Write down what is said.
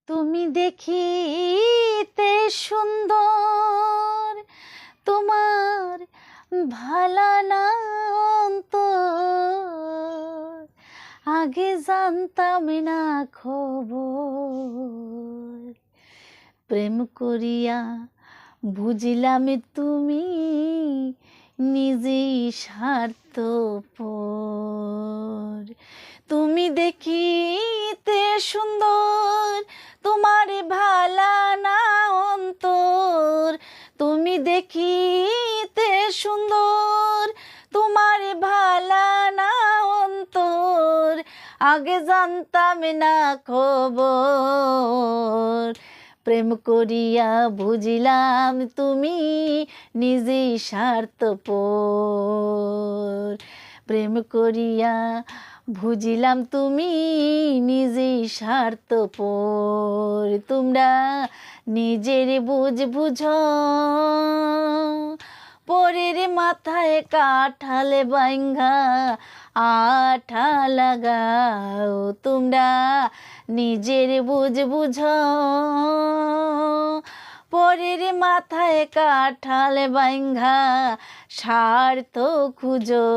তুমি দেখিতে সুন্দর, তোমার ভালা না অন্তর, আগে জানতাম না খবর। প্রেম করিয়া বুঝিলাম তুমি নিজেই স্বার্থপর। তুমি দেখিতে সুন্দর, তোমার ভালা না অন্তর, তুমি দেখিতে সুন্দর, তোমার ভালা না অন্তর, আগে জানতাম না খবর। প্রেম করিয়া বুঝিলাম তুমি নিজেই স্বার্থপর। প্রেম করিয়া বুঝিলাম তুমি নিজেই স্বার্থপর। তোমরা নিজের বুঝ পরের মাথায় কাঠাল বাইঙ্গা আঠা লাগাও। তোমরা নিজের বুঝ পরের মাথায় কাঠাল বাইঙ্গা স্বার্থ খুঁজো।